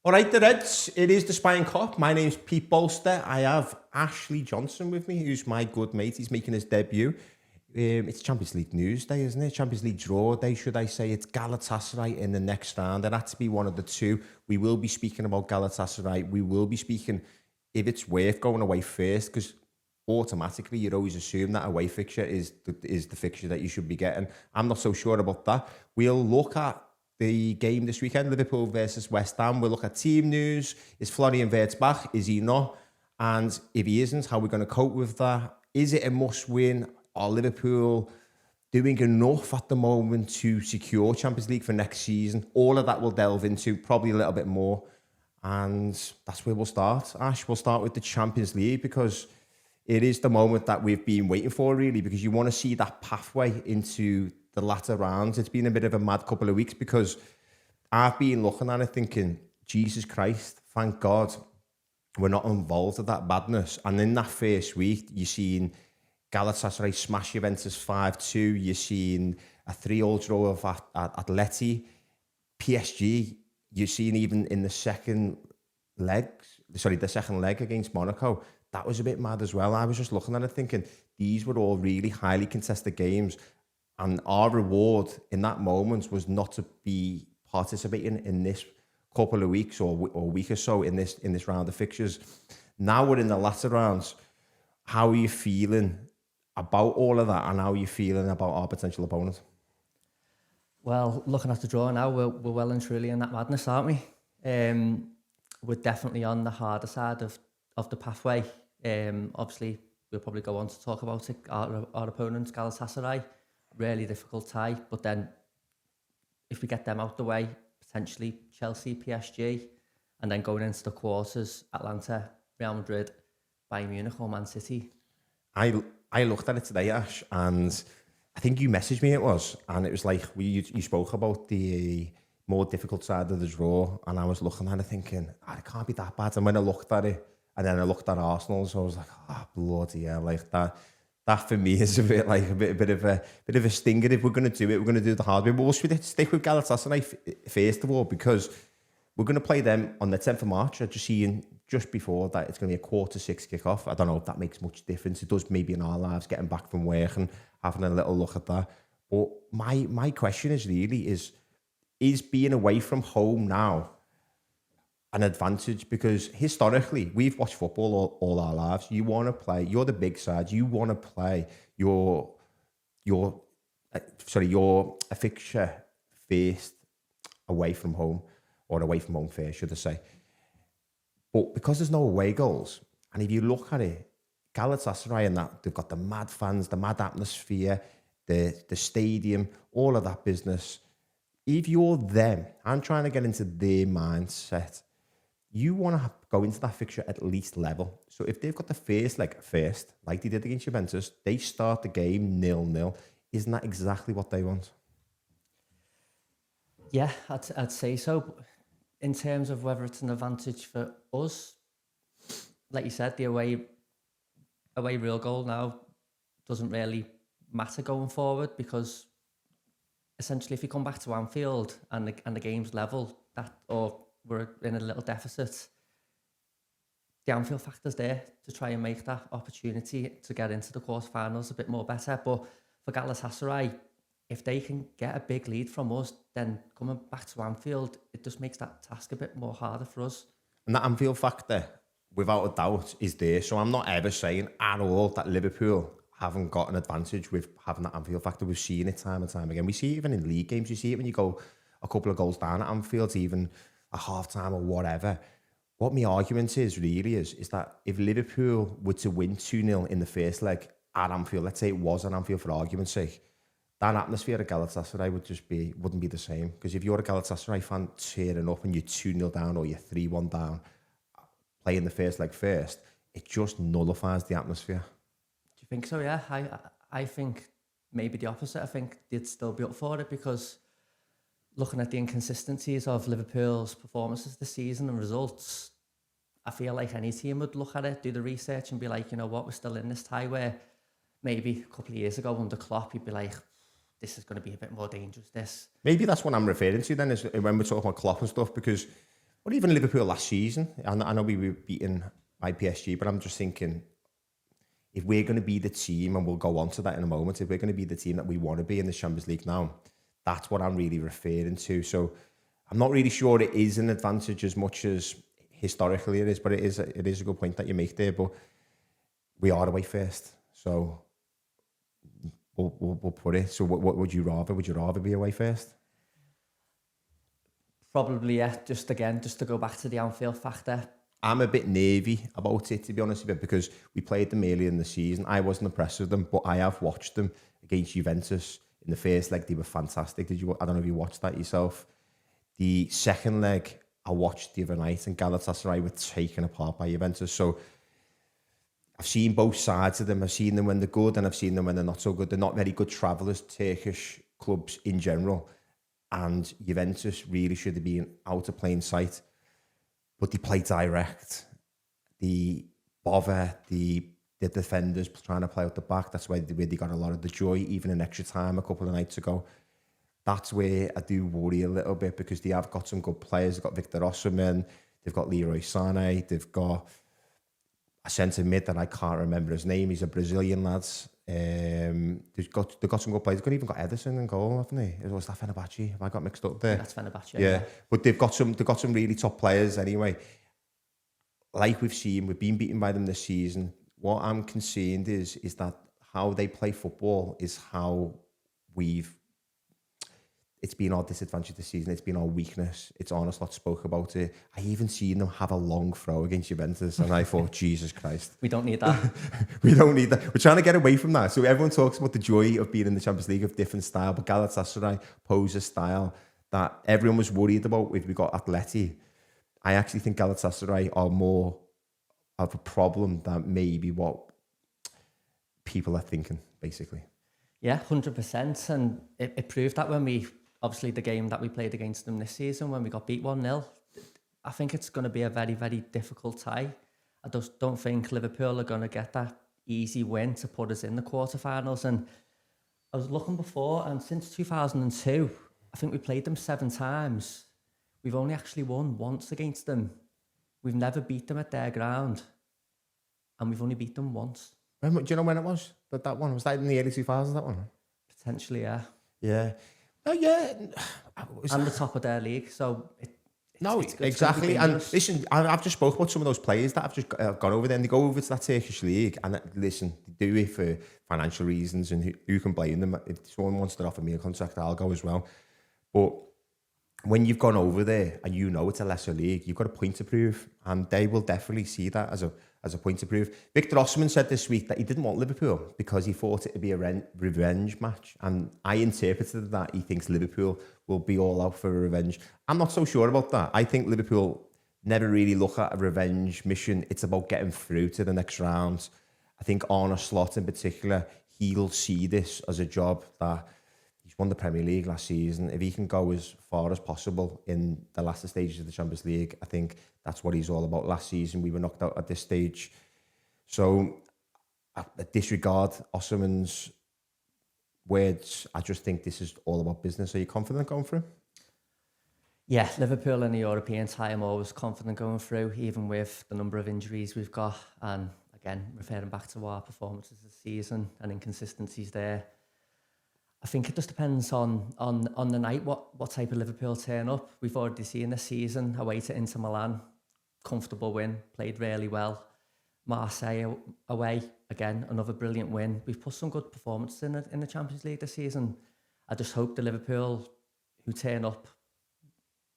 All right, the Reds, it is the Spion Kop. My name's Pete Bolster. I have Ashley Johnson with me, who's my good mate. He's making his debut. It's Champions League news day, isn't it? Champions League draw day, should I say. It's Galatasaray in the next round. It had to be one of the two. We will be speaking about Galatasaray. We will be speaking if it's worth going away first, because automatically you'd always assume that away fixture is the fixture that you should be getting. I'm not so sure about that. We'll look at the game this weekend, Liverpool versus West Ham. We'll look at team news. Is Florian Wirtz back? Is he not? And if he isn't, how are we going to cope with that? Is it a must-win? Are Liverpool doing enough at the moment to secure Champions League for next season? All of that we'll delve into, probably a little bit more. And that's where we'll start. Ash, we'll start with the Champions League, because it is the moment that we've been waiting for, really, because you want to see that pathway into the latter rounds. It's been a bit of a mad couple of weeks, because I've been looking at it thinking, Jesus Christ, thank God we're not involved with that madness. And in that first week, you're seeing Galatasaray smash Juventus 5-2. You're seeing a 3-3 draw of Atleti. PSG, you're seeing even in the second leg against Monaco, that was a bit mad as well. I was just looking at it thinking, these were all really highly contested games. And our reward in that moment was not to be participating in this couple of weeks or week or so in this round of fixtures. Now we're in the latter rounds. How are you feeling about all of that, and how are you feeling about our potential opponent? Well, looking at the draw now, we're well and truly in that madness, aren't we? We're definitely on the harder side of the pathway. Obviously, we'll probably go on to talk about it. Our opponents, Galatasaray, really difficult tie. But then, if we get them out the way, potentially Chelsea, PSG, and then going into the quarters, Atlanta, Real Madrid, Bayern Munich or Man City. I looked at it today, Ash, and I think you messaged me, it was, and it was like you spoke about the more difficult side of the draw, and I was looking at it thinking, it can't be that bad. And when I looked at it, and then I looked at Arsenal, so I was like, bloody hell, like that for me is a bit of a stinger. If we're going to do it, we're going to do the hard way. But we'll stick with Galatasaray first of all, because we're going to play them on the 10th of March. I've just seen just before that it's going to be a 5:45 kickoff. I don't know if that makes much difference. It does maybe in our lives, getting back from work and having a little look at that. But my question is really is being away from home now an advantage? Because historically, we've watched football all our lives. You want to play, you're the big side, you want to play your a fixture first away from home, or away from home first, should I say. But because there's no away goals, and if you look at it, Galatasaray and that, they've got the mad fans, the mad atmosphere, the stadium, all of that business. If you're them, I'm trying to get into their mindset. You want to go into that fixture at least level. So if they've got the first leg first, like they did against Juventus, they start the game 0-0. Isn't that exactly what they want? Yeah, I'd say so. In terms of whether it's an advantage for us, like you said, the away real goal now doesn't really matter going forward, because essentially if you come back to Anfield and the game's level, or we're in a little deficit, the Anfield factor's there to try and make that opportunity to get into the quarterfinals a bit more better. But for Galatasaray, if they can get a big lead from us, then coming back to Anfield, it just makes that task a bit more harder for us. And that Anfield factor, without a doubt, is there. So I'm not ever saying at all that Liverpool haven't got an advantage with having that Anfield factor. We've seen it time and time again. We see it even in league games. You see it when you go a couple of goals down at Anfield, even a half-time or whatever. What my argument is that if Liverpool were to win 2-0 in the first leg at Anfield, let's say it was at Anfield for argument's sake, that atmosphere at Galatasaray wouldn't be the same. Because if you're a Galatasaray fan tearing up and you're 2-0 down or you're 3-1 down, playing the first leg first, it just nullifies the atmosphere. Do you think so? Yeah, I think maybe the opposite. I think they'd still be up for it, because looking at the inconsistencies of Liverpool's performances this season and results, I feel like any team would look at it, do the research and be like, you know what, we're still in this tie, where maybe a couple of years ago under Klopp, you'd be like, this is going to be a bit more dangerous, this. Maybe that's what I'm referring to then, is when we're talking about Klopp and stuff, because or even Liverpool last season. I know we were beaten by PSG, but I'm just thinking, if we're going to be the team, and we'll go on to that in a moment, if we're going to be the team that we want to be in the Champions League now, that's what I'm really referring to. So I'm not really sure it is an advantage as much as historically it is, but it is a good point that you make there. But we are away first, so we'll put it. So what would you rather? Would you rather be away first? Probably, yeah. Just to go back to the Anfield factor. I'm a bit nervy about it, to be honest with you, because we played them earlier in the season. I wasn't impressed with them, but I have watched them against Juventus in the first leg. They were fantastic. I don't know if you watched that yourself. The second leg, I watched the other night, and Galatasaray were taken apart by Juventus. So I've seen both sides of them. I've seen them when they're good, and I've seen them when they're not so good. They're not very good travellers, Turkish clubs in general. And Juventus really should have been out of plain sight. But they play direct. They bother the defenders trying to play out the back. That's where they got a lot of the joy, even in extra time a couple of nights ago. That's where I do worry a little bit, because they have got some good players. They've got Victor Osimhen, they've got Leroy Sané, they've got a centre mid that I can't remember his name. He's a Brazilian lad. They've got some good players. They've even got Ederson in goal, haven't they? Or was that Fenerbahce? Have I got mixed up there? That's Fenerbahce. Yeah, but they've got some really top players anyway. Like we've seen, we've been beaten by them this season. What I'm concerned is that how they play football is how it's been our disadvantage this season. It's been our weakness. It's Arne Slot spoke about it. I even seen them have a long throw against Juventus, and I thought, Jesus Christ. We don't need that. We don't need that. We're trying to get away from that. So everyone talks about the joy of being in the Champions League, of different style, but Galatasaray pose a style that everyone was worried about if we got Atleti. I actually think Galatasaray are more of a problem than maybe what people are thinking, basically. Yeah, 100%. And it proved that when obviously the game that we played against them this season, when we got beat 1-0, I think it's going to be a very, very difficult tie. I just don't think Liverpool are going to get that easy win to put us in the quarterfinals. And I was looking before, and since 2002, I think we played them 7 times. We've only actually won once against them. We've never beat them at their ground, and we've only beat them once. Do you know when it was? That one? Was that in the early 2000s, that one? Potentially, yeah. Yeah. Oh, yeah. And the top of their league, so... It's exactly. And listen, I've just spoke about some of those players that have just gone over there, and they go over to that Turkish league, and listen, they do it for financial reasons, and who can blame them? If someone wants to offer me a contract, I'll go as well. But when you've gone over there and you know it's a lesser league, you've got a point to prove, and they will definitely see that as a point to prove. Victor Osimhen said this week that he didn't want Liverpool because he thought it would be a revenge match, and I interpreted that he thinks Liverpool will be all out for a revenge. I'm not so sure about that. I think Liverpool never really look at a revenge mission. It's about getting through to the next round. I think Arne Slot in particular, he'll see this as a job that he's won the Premier League last season. If he can go as far as possible in the latter stages of the Champions League, I think that's what he's all about. Last season, we were knocked out at this stage. So I disregard Osimhen's words. I just think this is all about business. Are you confident going through? Yeah, Liverpool in the European tie, I'm always confident going through, even with the number of injuries we've got. And again, referring back to our performances this season and inconsistencies there, I think it just depends on the night, what type of Liverpool turn up. We've already seen this season, away to Inter Milan, comfortable win, played really well. Marseille away, again, another brilliant win. We've put some good performances in the Champions League this season. I just hope the Liverpool who turn up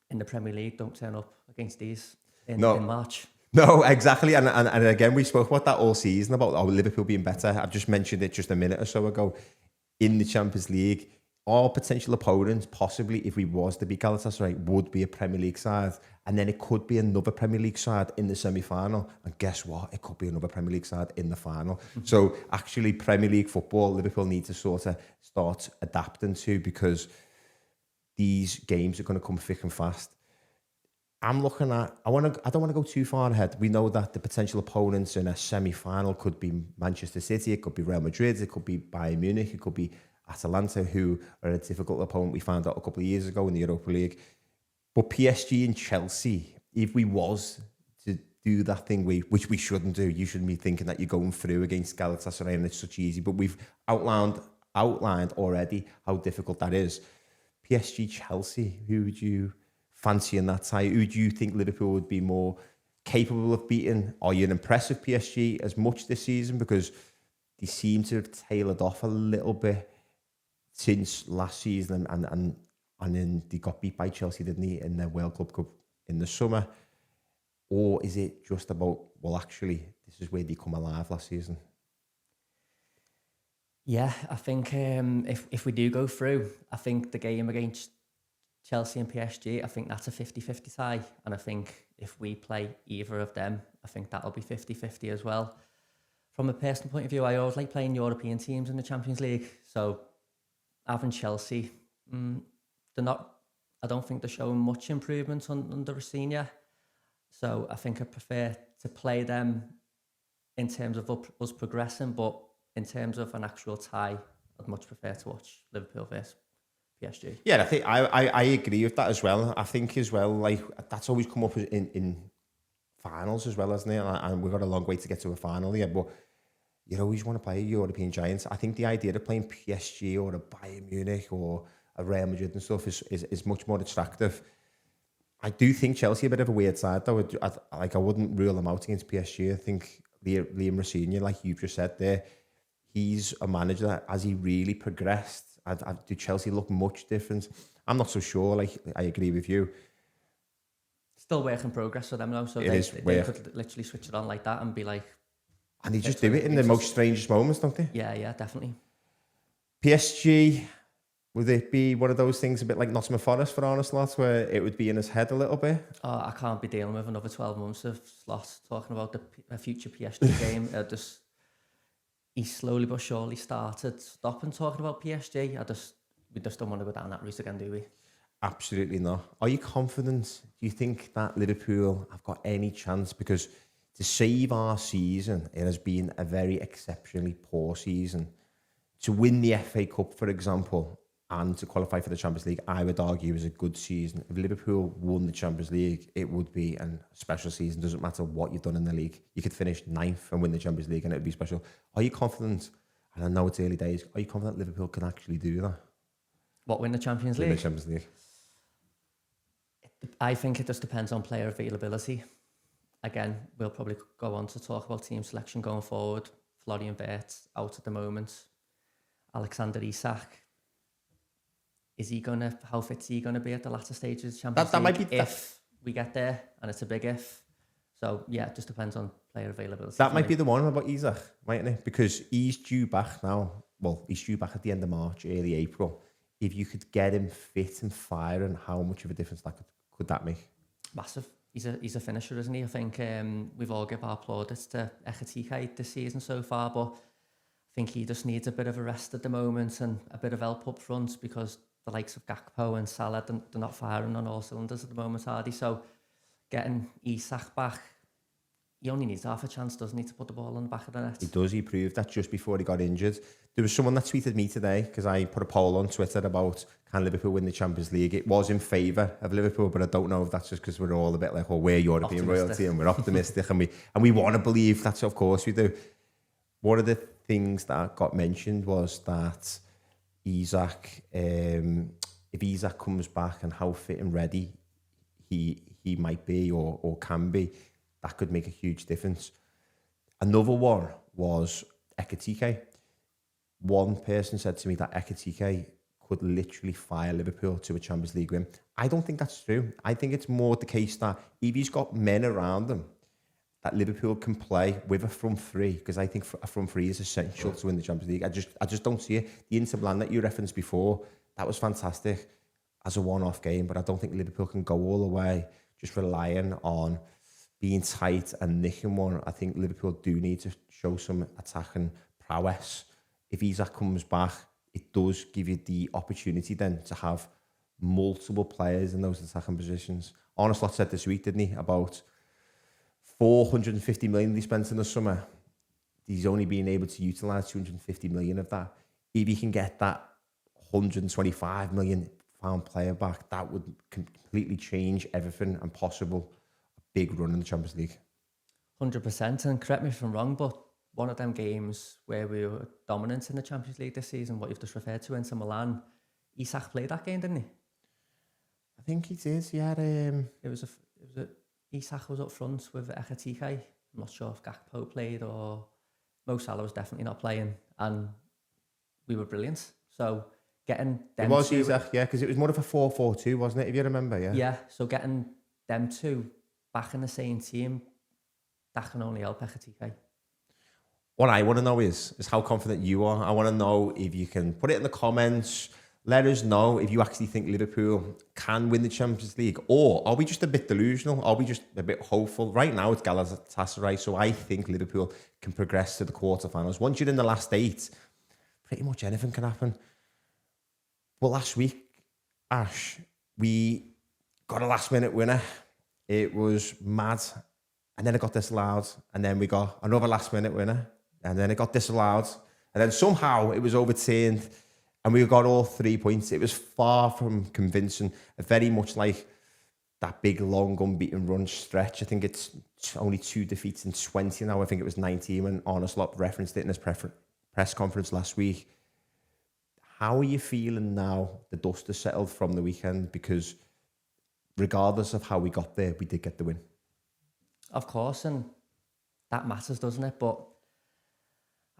in the Premier League don't turn up against these in March. No, exactly. And again, we spoke about that all season, about Liverpool being better. I've just mentioned it just a minute or so ago. In the Champions League, our potential opponents, possibly if we was to beat Galatasaray, would be a Premier League side, and then it could be another Premier League side in the semi-final, and guess what? It could be another Premier League side in the final. So actually, Premier League football, Liverpool need to sort of start adapting to, because these games are going to come thick and fast. I'm looking at, I don't want to go too far ahead. We know that the potential opponents in a semi-final could be Manchester City, it could be Real Madrid, it could be Bayern Munich, it could be Atalanta, who are a difficult opponent we found out a couple of years ago in the Europa League. But PSG and Chelsea if we was to do that thing which we shouldn't do, you shouldn't be thinking that you're going through against Galatasaray and it's such easy. But we've outlined already how difficult that is. PSG, Chelsea, who would you fancy in that tie? Who do you think Liverpool would be more capable of beating? Are you impressed with PSG as much this season? Because they seem to have tailored off a little bit since last season, and then they got beat by Chelsea, didn't they, in their World Club Cup in the summer? Or is it just about, well, actually, this is where they come alive last season? Yeah, I think if we do go through, I think the game against Chelsea and PSG, I think that's a 50-50 tie. And I think if we play either of them, I think that'll be 50-50 as well. From a personal point of view, I always like playing European teams in the Champions League. So having Chelsea, they're not, I don't think they're showing much improvement under Rossini. So I think I prefer to play them in terms of us progressing, but in terms of an actual tie, I'd much prefer to watch Liverpool versus PSG. Yeah, I think I agree with that as well. I think as well, like, that's always come up in finals as well, hasn't it? And we've got a long way to get to a final here, but you always want to play European giants. I think the idea of playing PSG or a Bayern Munich or a Real Madrid and stuff is much more attractive. I do think Chelsea are a bit of a weird side, though. I wouldn't rule them out against PSG. I think Liam Rossini, like you've just said there, he's a manager that, as he really progressed, do Chelsea look much different? I'm not so sure. Like, I agree with you. Still work in progress for them now, so they could literally switch it on like that and be like... And they just do it in the most strangest moments, don't they? Yeah, definitely. PSG, would it be one of those things a bit like Nottingham Forest for Arne Slot, where it would be in his head a little bit? Oh, I can't be dealing with another 12 months of Slot talking about the future PSG game. He slowly but surely started stopping talking about PSG. We just don't want to go down that route again, do we? Absolutely not. Are you confident? Do you think that Liverpool have got any chance? Because to save our season, it has been a very exceptionally poor season. To win the FA Cup, for example, and to qualify for the Champions League, I would argue is a good season. If Liverpool won the Champions League, it would be a special season. Doesn't matter what you've done in the league. You could finish 9th and win the Champions League and it would be special. Are you confident? And I know it's early days. Are you confident Liverpool can actually do that? What, win the Champions League? Win the Champions League. I think it just depends on player availability. Again, we'll probably go on to talk about team selection going forward. Florian Wirtz out at the moment. Alexander Isak. How fit is he gonna be at the later stages of the Champions League? Might be if we get there, and it's a big if. So yeah, it just depends on player availability. That might be the one about Isak, mightn't it? Because he's due back now. Well, he's due back at the end of March, early April. If you could get him fit and firing, how much of a difference that could that make? Massive. He's a finisher, isn't he? I think we've all given our plaudits to Ekitike this season so far, but I think he just needs a bit of a rest at the moment and a bit of help up front, because the likes of Gakpo and Salah, they're not firing on all cylinders at the moment, are they? So getting Isak back, he only needs half a chance, doesn't he, to put the ball on the back of the net? He does. He proved that just before he got injured. There was someone that tweeted me today, because I put a poll on Twitter about can Liverpool win the Champions League. It was in favour of Liverpool, but I don't know if that's just because we're all a bit like, well, we're European royalty and we're optimistic and we want to believe that, so of course we do. One of the things that got mentioned was that Isak, if Isak comes back and how fit and ready he might be or can be, that could make a huge difference. Another one was Ekitike. One person said to me that Ekitike could literally fire Liverpool to a Champions League win. I don't think that's true. I think it's more the case that if he's got men around him, that Liverpool can play with a front three, because I think a front three is essential to win the Champions League. I just don't see it. The Inter Milan that you referenced before, that was fantastic as a one-off game, but I don't think Liverpool can go all the way just relying on being tight and nicking one. I think Liverpool do need to show some attacking prowess. If Isak comes back, it does give you the opportunity then to have multiple players in those attacking positions. Arne Slot said this week, didn't he, about 450 million they spent in the summer. He's only been able to utilise 250 million of that. If he can get that 125 million pound player back, that would completely change everything and possible big run in the Champions League. 100%, and correct me if I'm wrong, but one of them games where we were dominant in the Champions League this season, what you've just referred to, Inter Milan, Isak played that game, didn't he? I think he did. Yeah, Isak was up front with Ekitike. I'm not sure if Gakpo played or Mo Salah was definitely not playing, and we were brilliant. So getting them, it was Isak, yeah, because it was more of a 4-4-2, wasn't it? If you remember, yeah. Yeah. So getting them two back in the same team, that can only help Ekitike. What I want to know is how confident you are. I want to know if you can put it in the comments. Let us know if you actually think Liverpool can win the Champions League, or are we just a bit delusional? Are we just a bit hopeful? Right now it's Galatasaray, so I think Liverpool can progress to the quarterfinals. Once you're in the last 8, pretty much anything can happen. Well, last week, Ash, we got a last-minute winner. It was mad, and then it got disallowed, and then we got another last-minute winner, and then it got disallowed, and then somehow it was overturned, and we got all 3 points. It was far from convincing. Very much like that big, long, unbeaten run stretch. I think it's only 2 defeats in 20 now. I think it was 19 when Arne Slot referenced it in his press conference last week. How are you feeling now the dust has settled from the weekend? Because regardless of how we got there, we did get the win. Of course, and that matters, doesn't it? But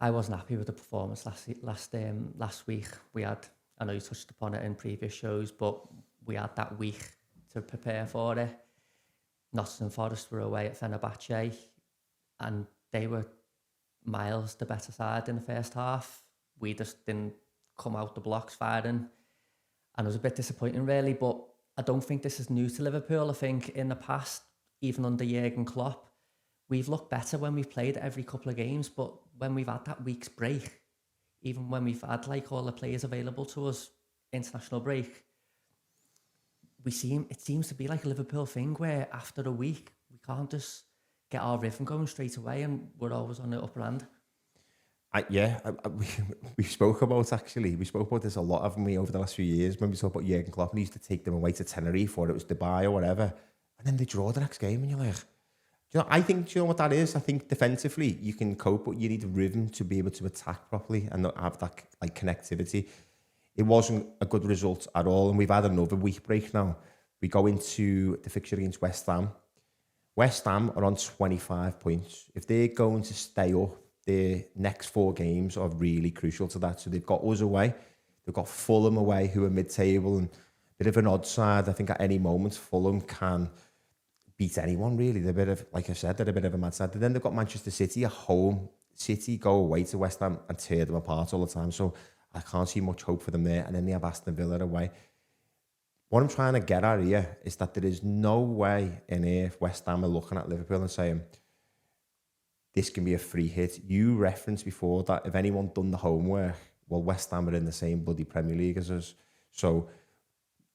I wasn't happy with the performance last week. We had, I know you touched upon it in previous shows, but we had that week to prepare for it. Nottingham Forest were away at Fenerbahce, and they were miles the better side in the first half. We just didn't come out the blocks firing, and it was a bit disappointing, really. But I don't think this is new to Liverpool. I think in the past, even under Jurgen Klopp, we've looked better when we've played every couple of games, but when we've had that week's break, even when we've had like all the players available to us, international break, it seems to be like a Liverpool thing where after a week, we can't just get our rhythm going straight away, and we're always on the upper hand. We spoke about this a lot, haven't we, over the last few years when we talked about Jurgen Klopp, and he used to take them away to Tenerife or it was Dubai or whatever, and then they draw the next game and you're like, I think, do you know what that is? I think defensively you can cope, but you need a rhythm to be able to attack properly and not have that like connectivity. It wasn't a good result at all, and we've had another week break now. We go into the fixture against West Ham. West Ham are on 25 points. If they're going to stay up, their next 4 games are really crucial to that. So they've got us away, they've got Fulham away, who are mid-table and a bit of an odd side. I think at any moment Fulham can beat anyone, really. They're a bit of, like I said, they're a bit of a mad side. And then they've got Manchester City at home. City go away to West Ham and tear them apart all the time. So I can't see much hope for them there. And then they have Aston Villa away. What I'm trying to get at here is that there is no way in here if West Ham are looking at Liverpool and saying, this can be a free hit. You referenced before that if anyone done the homework, well, West Ham are in the same bloody Premier League as us. So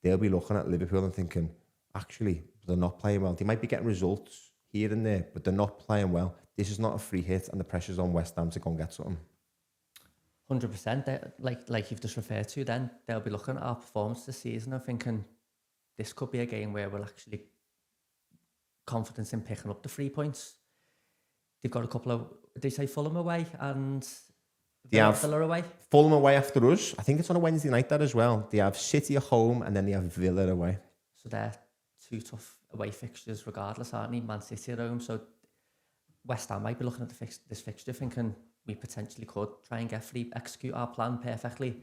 they'll be looking at Liverpool and thinking, actually, they're not playing well. They might be getting results here and there, but they're not playing well. This is not a free hit, and the pressure's on West Ham to go and get something. 100%. Like you've just referred to, then they'll be looking at our performance this season and thinking this could be a game where we're actually confident in picking up the 3 points. They've got a couple of, did they say Fulham away and Villa away? Fulham away after us. I think it's on a Wednesday night that as well. They have City at home and then they have Villa away. So they're 2 tough away fixtures regardless, aren't they? Man City at home. So West Ham might be looking at this fixture thinking we potentially could try and execute our plan perfectly.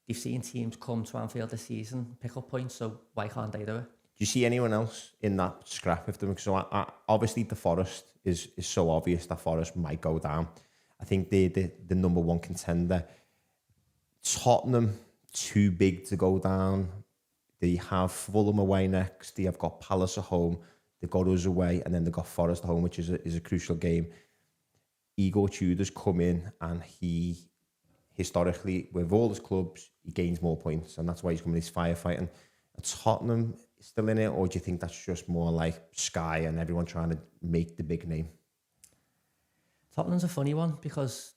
They've seen teams come to Anfield this season, pick up points, so why can't they do it? Do you see anyone else in that scrap with them? So obviously the Forest is so obvious that Forest might go down. I think they're the number 1 contender. Tottenham, too big to go down. They have Fulham away next. They have got Palace at home. They've got us away, and then they've got Forest at home, which is a crucial game. Igor Tudor's come in, and he historically, with all his clubs, he gains more points, and that's why he's coming. He's firefighting. Tottenham still in it, or do you think that's just more like Sky and everyone trying to make the big name? Tottenham's a funny one because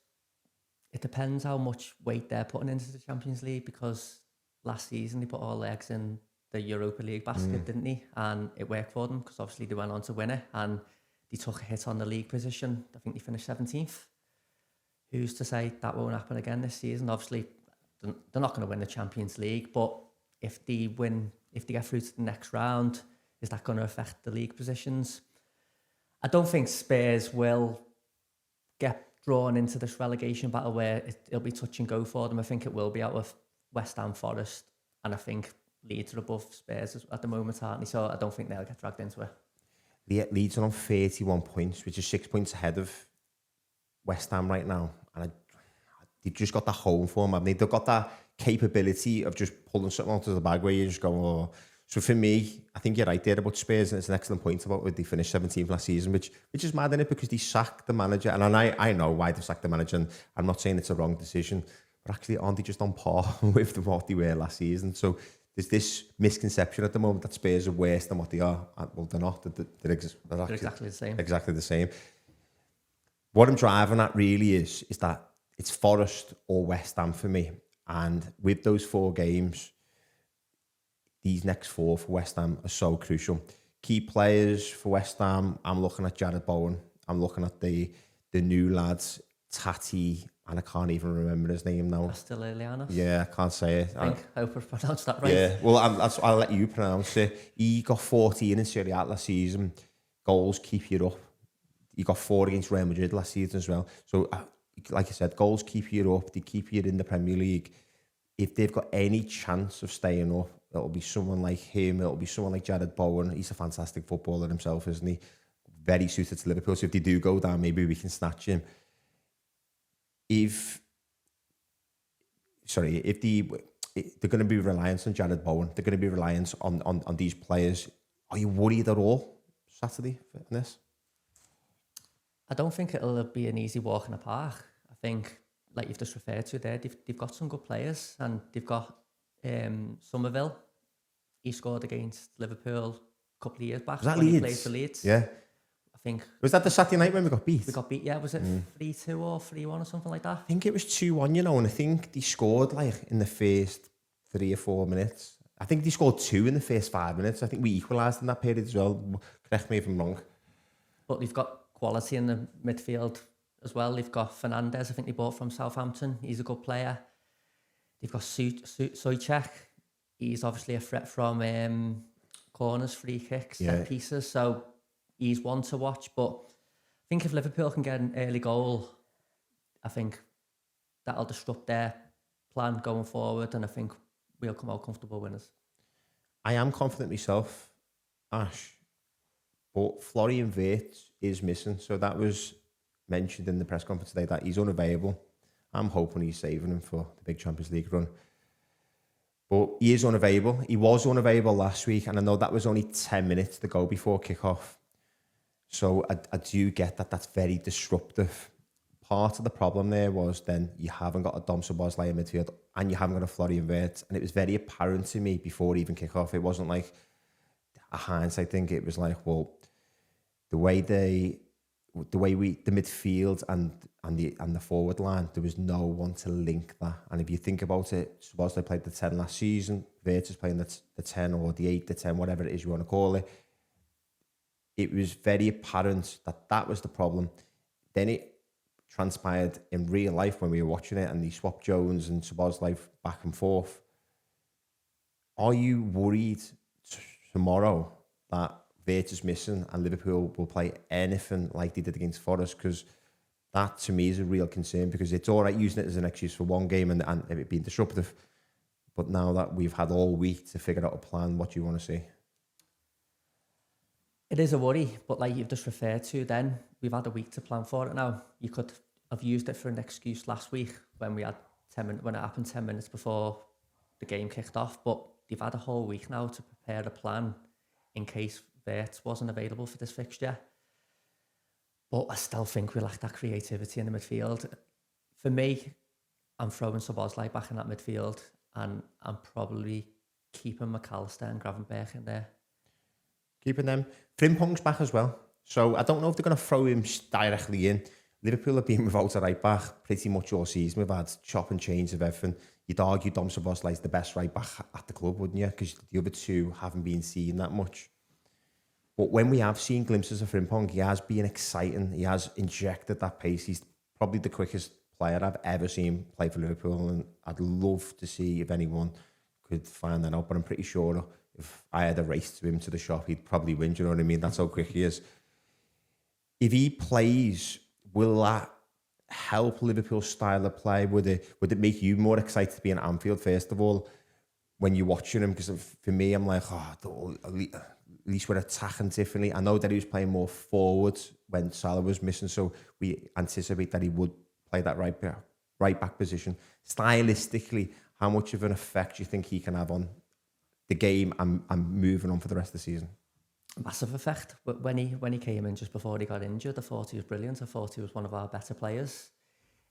it depends how much weight they're putting into the Champions League, because last season they put all their eggs in the Europa League basket, didn't he? And it worked for them because obviously they went on to win it and they took a hit on the league position. I think they finished 17th. Who's to say that won't happen again this season? Obviously, they're not going to win the Champions League, but if they get through to the next round, is that going to affect the league positions? I don't think Spurs will get drawn into this relegation battle where it'll be touch and go for them. I think it will be out of West Ham, Forest, and I think Leeds are above Spurs at the moment, aren't they? So I don't think they'll get dragged into it. Leeds are on 31 points, which is 6 points ahead of West Ham right now. And they've just got that home form, haven't they? They've got that capability of just pulling something out of the bag where you just go, oh. So for me, I think you're right there about Spurs, and it's an excellent point about where they finished 17th last season, which is mad, isn't it? Because they sacked the manager, and I know why they sacked the manager, and I'm not saying it's a wrong decision, but actually aren't they just on par with what they were last season? So there's this misconception at the moment that Spurs are worse than what they are. Well, they're not. They're exactly the same. Exactly the same. What I'm driving at really is that it's Forest or West Ham for me. And with those 4 games, these next 4 for West Ham are so crucial. Key players for West Ham, I'm looking at Jared Bowen. I'm looking at the new lads, Tati, and I can't even remember his name now. Castellanos? Yeah, I can't say it. I hope I pronounced that right. Yeah, well, I'll let you pronounce it. He got 14 in Serie A last season. Goals keep you up. He got 4 against Real Madrid last season as well. So, like I said, goals keep you up. They keep you in the Premier League. If they've got any chance of staying up, it'll be someone like him. It'll be someone like Jared Bowen. He's a fantastic footballer himself, isn't he? Very suited to Liverpool. So if they do go down, maybe we can snatch him. If they're going to be reliant on Jared Bowen, they're going to be reliant on these players. Are you worried at all Saturday for this? I don't think it'll be an easy walk in the park. I think, like you've just referred to there, they've got some good players, and they've got Somerville. He scored against Liverpool a couple of years back when he played for Leeds. Yeah. I think. Was that the Saturday night when we got beat? We got beat, yeah. Was it 3-2 or 3-1 or something like that? I think it was 2-1, and I think they scored in the first 3 or 4 minutes. I think they scored 2 in the first 5 minutes. I think we equalised in that period as well. Correct me if I'm wrong. But they've got quality in the midfield as well. They've got Fernandez, I think they bought from Southampton. He's a good player. They've got Souček. He's obviously a threat from corners, free kicks, set pieces. So he's one to watch. But I think if Liverpool can get an early goal, I think that'll disrupt their plan going forward. And I think we'll come out comfortable winners. I am confident myself, Ash. But Florian Wirtz is missing. So that was mentioned in the press conference today that he's unavailable. I'm hoping he's saving him for the big Champions League run. But he is unavailable. He was unavailable last week, and I know that was only 10 minutes to go before kick-off. So I do get that that's very disruptive. Part of the problem there was then you haven't got a Dom Szoboszlai in midfield and you haven't got a Florian Wirtz. And it was very apparent to me before even kick-off. It wasn't like a hindsight thing. It was like, well, the midfield and the forward line, there was no one to link that. And if you think about it, Szoboszlai played the 10 last season, Wirtz is playing the 10 or the 8, the 10, whatever it is you want to call it. It was very apparent that was the problem. Then it transpired in real life when we were watching it, and they swapped Jones and Szoboszlai back and forth. Are you worried tomorrow that Wirtz is missing and Liverpool will play anything like they did against Forest? Because that to me is a real concern, because it's all right using it as an excuse for one game and it being disruptive. But now that we've had all week to figure out a plan, what do you want to see? It is a worry, but like you've just referred to then, we've had a week to plan for it now. You could have used it for an excuse last week when we had 10 minutes, when it happened 10 minutes before the game kicked off, but they've had a whole week now to prepare a plan in case Wirtz wasn't available for this fixture. But I still think we lack that creativity in the midfield. For me, I'm throwing Szoboszlai back in that midfield, and I'm probably keeping McAllister and Gravenberch in there. Keeping them. Frimpong's back as well. So I don't know if they're going to throw him directly in. Liverpool have been without a right back pretty much all season. We've had chop and change of everything. You'd argue Dom Szoboszlai is the best right back at the club, wouldn't you? Because the other two haven't been seen that much. But when we have seen glimpses of Frimpong, he has been exciting. He has injected that pace. He's probably the quickest player I've ever seen play for Liverpool, and I'd love to see if anyone could find that out. But I'm pretty sure if I had a race to him to the shop, he'd probably win. Do you know what I mean? That's how quick he is. If he plays, will that help Liverpool's style of play? Would it make you more excited to be in Anfield, first of all, when you're watching him? Because for me, I'm like, at least we're attacking differently. I know that he was playing more forward when Salah was missing, so we anticipate that he would play that right back position. Stylistically, how much of an effect do you think he can have on the game and moving on for the rest of the season? Massive effect. But when he came in just before he got injured, I thought he was brilliant. I thought he was one of our better players.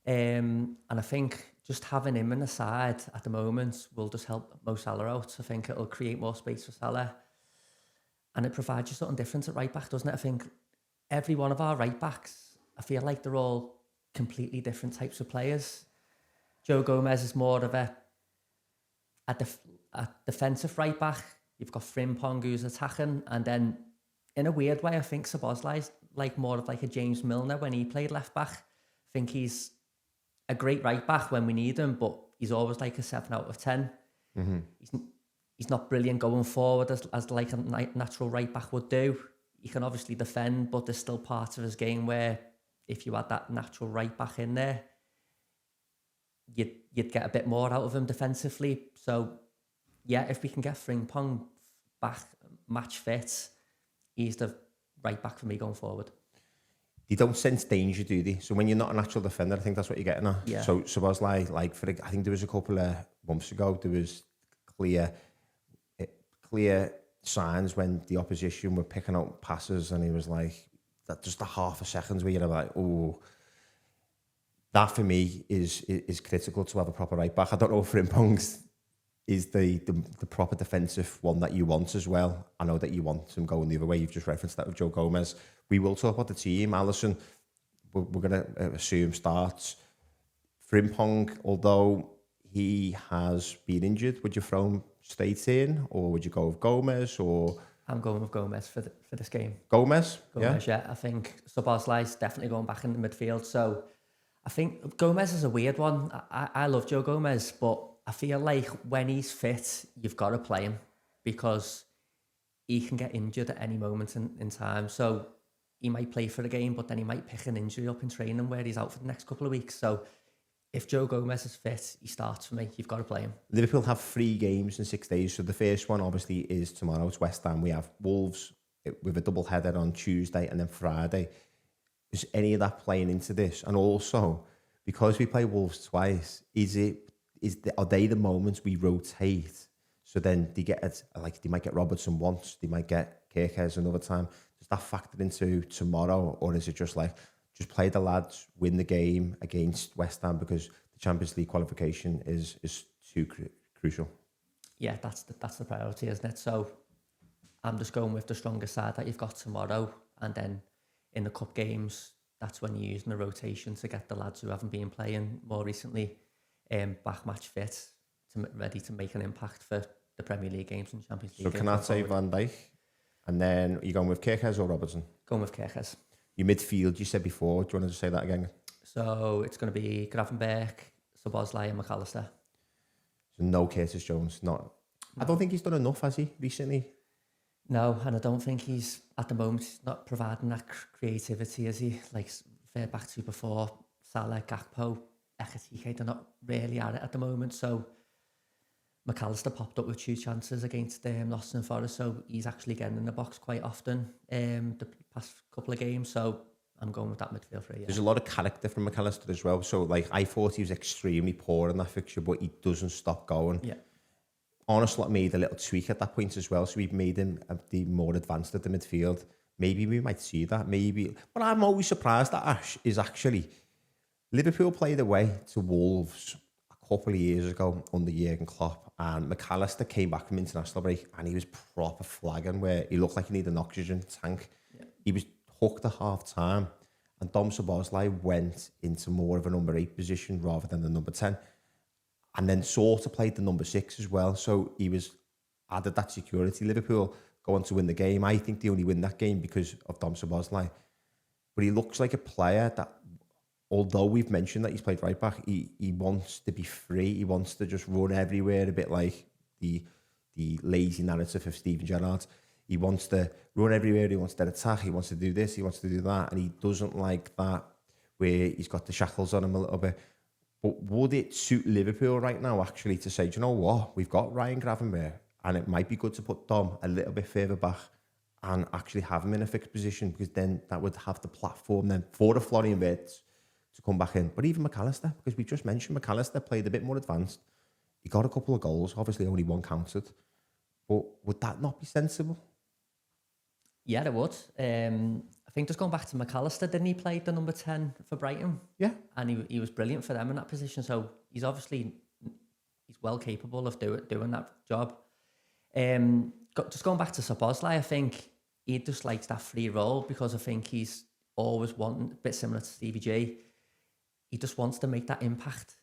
And I think just having him in the side at the moment will just help Mo Salah out. I think it'll create more space for Salah. And it provides you something different at right back, doesn't it? I think every one of our right backs, I feel like they're all completely different types of players. Joe Gomez is more of a defensive right back. You've got Frimpong who's attacking, and then in a weird way, I think Szoboszlai's like more of like a James Milner when he played left back. I think he's a great right back when we need him, but he's always like a 7 out of 10. Mm-hmm. He's not brilliant going forward as like a natural right back would do. He can obviously defend, but there's still parts of his game where if you had that natural right back in there, you'd get a bit more out of him defensively. So yeah, if we can get Frimpong back match fit, he's the right back for me going forward. They don't sense danger, do they? So when you're not a natural defender, I think that's what you're getting at. Yeah. So I was like I think there was a couple of months ago, there was clear signs when the opposition were picking out passes, and he was like, that just a half a second where you're like, oh, that for me is critical to have a proper right back. I don't know if Frimpong's is the proper defensive one that you want as well. I know that you want him going the other way. You've just referenced that with Joe Gomez. We will talk about the team. Alisson, we're going to assume starts. Frimpong, although he has been injured, would you throw him straight in, or would you go with Gomez? Or I'm going with Gomez for this game. Gomez, yeah. I think Szoboszlai's definitely going back in the midfield. So I think Gomez is a weird one. I love Joe Gomez, but I feel like when he's fit, you've got to play him because he can get injured at any moment in time. So he might play for the game, but then he might pick an injury up in training where he's out for the next couple of weeks. So if Joe Gomez is fit, he starts for me. You've got to play him. Liverpool have 3 games in 6 days. So the first one obviously is tomorrow. It's West Ham. We have Wolves with a double header on Tuesday and then Friday. Is any of that playing into this? And also, because we play Wolves twice, are they the moments we rotate? So then they might get Robertson once, they might get Kirkes another time. Does that factor into tomorrow, or is it just play the lads, win the game against West Ham because the Champions League qualification is too crucial? Yeah, that's the priority, isn't it? So I'm just going with the stronger side that you've got tomorrow, and then in the cup games, that's when you're using the rotation to get the lads who haven't been playing more recently back match fit, ready to make an impact for the Premier League games and Champions League. So Konate, Van Dijk, and then are you going with Kirkes or Robertson? Going with Kirkes. Your midfield, you said before. Do you want to just say that again? So it's going to be Gravenberch, Szoboszlai and McAllister. So no Curtis Jones. No. I don't think he's done enough, has he, recently? No, and I don't think he's, at the moment, he's not providing that creativity, is he? Like, fair back to before, Salah, Gakpo, Ekitike, they're not really at it at the moment. So McAllister popped up with 2 chances against Nottingham Forest, so he's actually getting in the box quite often the past couple of games. So I'm going with that midfield for you. There's a lot of character from McAllister as well. So I thought he was extremely poor in that fixture, but he doesn't stop going. Yeah. Honestly, made a little tweak at that point as well, so we've made him the more advanced at the midfield. Maybe we might see that. Maybe, but I'm always surprised that Ash is actually Liverpool played away to Wolves a couple of years ago under Jurgen Klopp, and McAllister came back from international break and he was proper flagging where he looked like he needed an oxygen tank. Yeah. He was hooked at half time, and Dom Szoboszlai went into more of a number 8 position rather than the number 10, and then sort of played the number 6 as well. So he was added that security. Liverpool go on to win the game. I think they only win that game because of Dom Szoboszlai. But he looks like a player that, although we've mentioned that he's played right back, he wants to be free. He wants to just run everywhere, a bit like the lazy narrative of Steven Gerrard. He wants to run everywhere. He wants to attack. He wants to do this. He wants to do that. And he doesn't like that where he's got the shackles on him a little bit. But would it suit Liverpool right now, actually, to say, do you know what? We've got Ryan Gravenberch, and it might be good to put Dom a little bit further back and actually have him in a fixed position, because then that would have the platform then for the Florian Wirtz to come back in. But even McAllister, because we just mentioned McAllister played a bit more advanced. He got a couple of goals. Obviously, only one counted. But would that not be sensible? Yeah, it would. I think just going back to McAllister, didn't he play the number 10 for Brighton? Yeah. And he was brilliant for them in that position. So he's well capable of doing that job. Just going back to Szoboszlai, I think he just likes that free role, because I think he's always wanting, a bit similar to Stevie G, he just wants to make that impact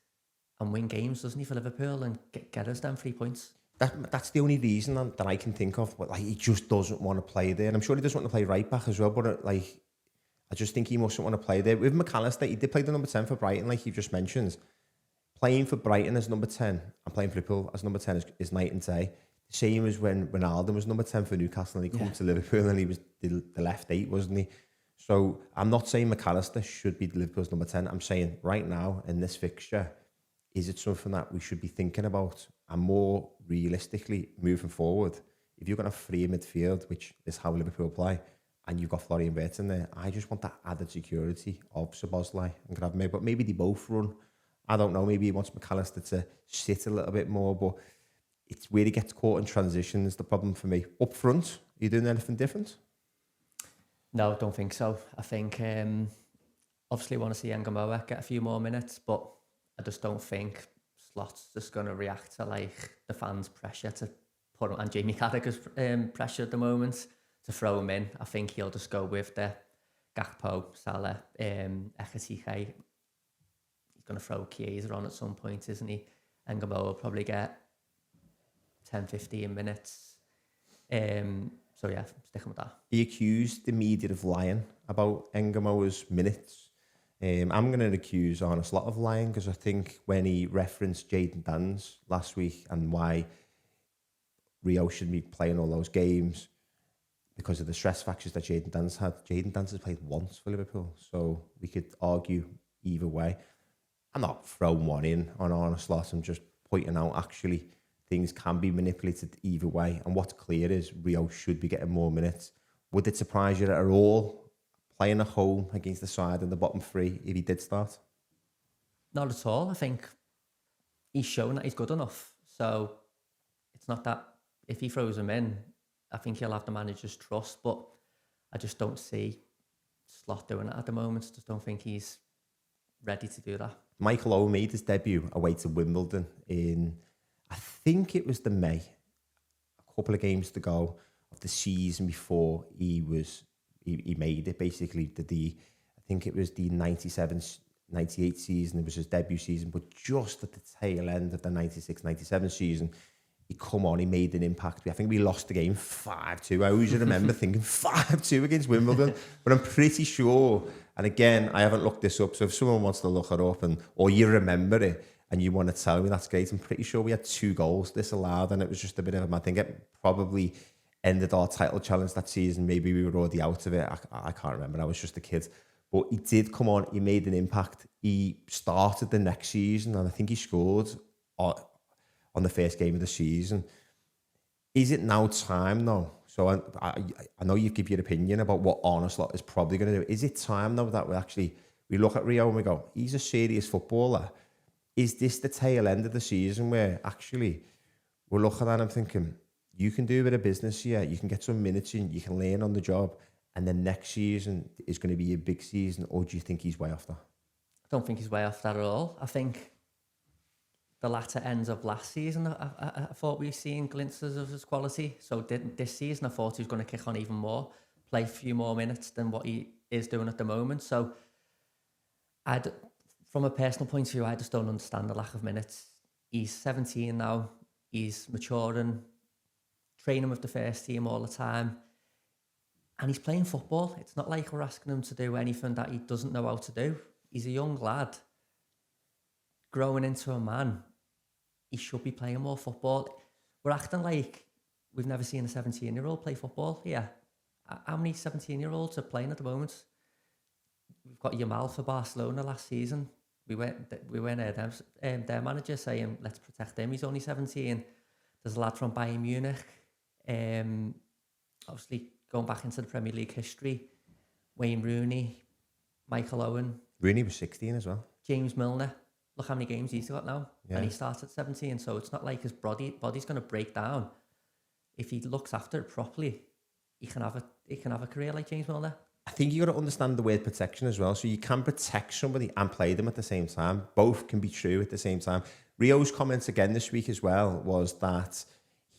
and win games, doesn't he, for Liverpool, and get us them 3 points. That's the only reason that I can think of. But like, he just doesn't want to play there. And I'm sure he doesn't want to play right back as well. But I just think he mustn't want to play there. With McAllister, he did play the number 10 for Brighton, like you just mentioned. Playing for Brighton as number 10 and playing for Liverpool as number 10 is night and day. The same as when Ronaldo was number 10 for Newcastle and he come to Liverpool and he was the left 8, wasn't he? So I'm not saying McAllister should be Liverpool's number 10. I'm saying right now in this fixture, is it something that we should be thinking about? And more realistically, moving forward, if you're going to free midfield, which is how Liverpool play, and you've got Florian Wirtz in there, I just want that added security of Szoboszlai and Gravenberch. But maybe they both run. I don't know. Maybe he wants McAllister to sit a little bit more, but it's where he gets caught in transition is the problem for me. Up front, are you doing anything different? No, I don't think so. I think obviously want to see Ngamoa get a few more minutes, but I just don't think Slot's just going to react to like the fans' pressure to put him, and Jamie Carragher's pressure at the moment to throw him in. I think he'll just go with the Gakpo, Salah, Ekitike. He's going to throw Chiesa on at some point, isn't he? Ngamoa will probably get 10-15 minutes. So yeah, sticking with that. He accused the media of lying about Ngamoa's minutes. I'm going to accuse Arne Slot of lying, because I think when he referenced Jadon Danns last week and why Rio should be playing all those games because of the stress factors that Jadon Danns had. Jadon Danns has played once for Liverpool, so we could argue either way. I'm not throwing one in on Arne Slot. I'm just pointing out actually things can be manipulated either way. And what's clear is Rio should be getting more minutes. Would it surprise you at all, playing at home against the side in the bottom 3, if he did start? Not at all. I think he's shown that he's good enough. So it's not that if he throws him in, I think he'll have the manager's trust. But I just don't see Slot doing it at the moment. Just don't think he's ready to do that. Michael Owen made his debut away to Wimbledon in, I think it was the May, a couple of games to go of the season before he made it. Basically, I think it was the 97-98 season. It was his debut season, but just at the tail end of the 96-97 season, he come on, he made an impact. I think we lost the game 5-2. I always remember thinking 5-2 against Wimbledon, but I'm pretty sure, and again, I haven't looked this up, so if someone wants to look it up or you remember it and you want to tell me, that's great. I'm pretty sure we had 2 goals disallowed, and it was just a bit of I think it probably ended our title challenge that season. Maybe we were already out of it. I can't remember. I was just a kid. But he did come on. He made an impact. He started the next season, and I think he scored on the first game of the season. Is it now time, though? So I know you give your opinion about what Arne Slot is probably going to do. Is it time, though, that we look at Rio and we go, he's a serious footballer? Is this the tail end of the season where actually we're looking at him thinking, you can do a bit of business here, you can get some minutes in, you can learn on the job, and then next season is going to be a big season? Or do you think he's way off that? I don't think he's way off that at all. I think the latter ends of last season, I thought we were seeing glimpses of his quality. So this season, I thought he was going to kick on even more, play a few more minutes than what he is doing at the moment. So From a personal point of view, I just don't understand the lack of minutes. He's 17 now. He's maturing, training with the first team all the time. And he's playing football. It's not like we're asking him to do anything that he doesn't know how to do. He's a young lad growing into a man. He should be playing more football. We're acting like we've never seen a 17-year-old play football here. How many 17-year-olds are playing at the moment? We've got Yamal for Barcelona last season. We went their manager saying, let's protect him. He's only 17. There's a lad from Bayern Munich. Obviously, going back into the Premier League history, Wayne Rooney, Michael Owen. Rooney was 16 as well. James Milner. Look how many games he's got now. Yeah. And he started at 17. So it's not like his body's going to break down. If he looks after it properly, he can have a career like James Milner. I think you got to understand the word protection as well. So you can protect somebody and play them at the same time. Both can be true at the same time. Rio's comments again this week as well was that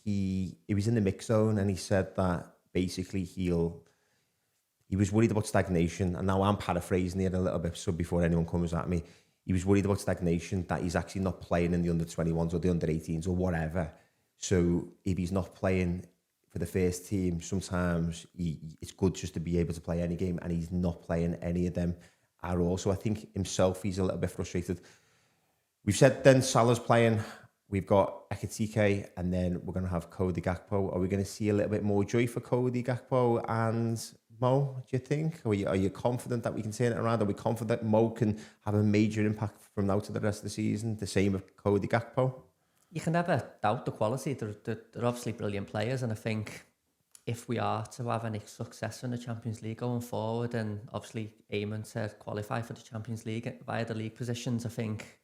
he was in the mix zone, and he said that basically he was worried about stagnation. And now I'm paraphrasing it a little bit, so before anyone comes at me, he was worried about stagnation, that he's actually not playing in the under-21s or the under-18s or whatever. So if he's not playing for the first team, sometimes it's good just to be able to play any game, and he's not playing any of them at all. So I think himself, he's a little bit frustrated. We've said then Salah's playing, we've got Ekitike, and then we're going to have Cody Gakpo. Are we going to see a little bit more joy for Cody Gakpo and Mo, do you think? Are you confident that we can turn it around? Are we confident that Mo can have a major impact from now to the rest of the season? The same with Cody Gakpo? You can never doubt the quality. They're obviously brilliant players, and I think if we are to have any success in the Champions League going forward, and obviously aiming to qualify for the Champions League via the league positions, I think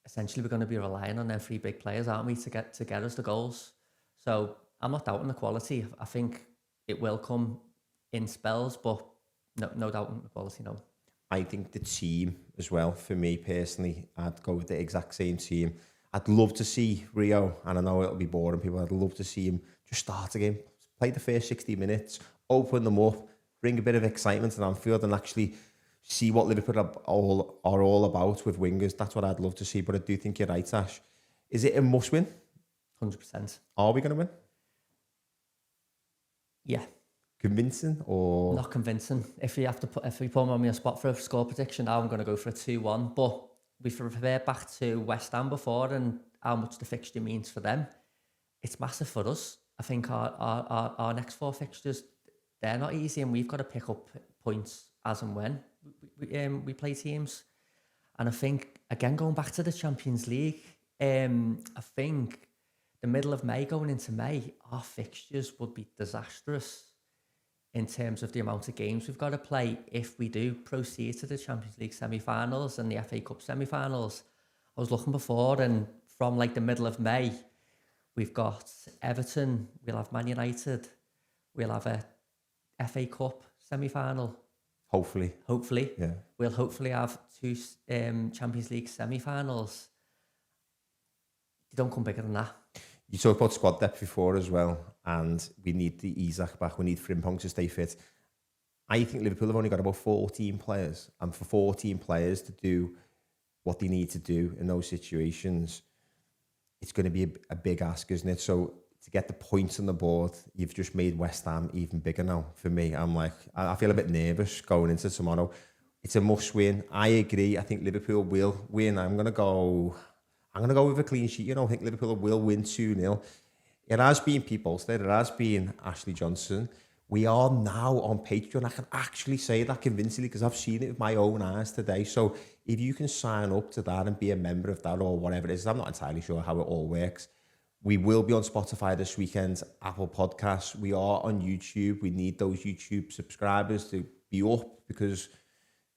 essentially we're going to be relying on them three big players, aren't we, to get us the goals. So I'm not doubting the quality. I think it will come in spells, but no doubt in the quality, no. I think the team as well, for me personally, I'd go with the exact same team. I'd love to see Rio, and I know it'll be boring people, I'd love to see him just start a game, play the first 60 minutes, open them up, bring a bit of excitement to Anfield, and actually see what Liverpool are all about with wingers. That's what I'd love to see, but I do think you're right, Ash. Is it a must-win? 100%. Are we going to win? Yeah. Convincing or not convincing? If you put me on a spot for a score prediction, now I'm going to go for a 2-1. But we've referred back to West Ham before and how much the fixture means for them. It's massive for us. I think our next four fixtures, they're not easy, and we've got to pick up points as and when we play teams. And I think, again, going back to the Champions League, I think the middle of May going into May, our fixtures would be disastrous in terms of the amount of games we've got to play if we do proceed to the Champions League semi-finals and the FA Cup semi-finals. I was looking before, and from like the middle of May, we've got Everton, we'll have Man United, we'll have a FA Cup semi-final. Hopefully. Yeah. We'll hopefully have two Champions League semi-finals. You don't come bigger than that. You talked about squad depth before as well, and we need the Isak back. We need Frimpong to stay fit. I think Liverpool have only got about 14 players, and for 14 players to do what they need to do in those situations, it's going to be a big ask, isn't it? So to get the points on the board, you've just made West Ham even bigger now. For me, I feel a bit nervous going into tomorrow. It's a must win. I agree. I think Liverpool will win. I'm going to go with a clean sheet. I think Liverpool will win 2-0. It has been Pete Bolster. It has been Ashley Johnson. We are now on Patreon. I can actually say that convincingly because I've seen it with my own eyes today. So if you can sign up to that and be a member of that or whatever it is, I'm not entirely sure how it all works. We will be on Spotify this weekend, Apple Podcasts. We are on YouTube. We need those YouTube subscribers to be up because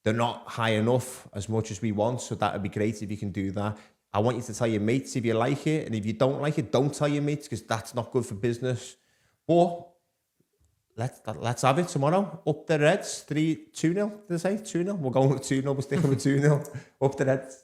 they're not high enough as much as we want. So that would be great if you can do that. I want you to tell your mates if you like it. And if you don't like it, don't tell your mates because that's not good for business. But let's have it tomorrow. Up the Reds, 2-0, did I say? 2-0? We're going with 2-0. We're sticking with 2-0. Up the Reds.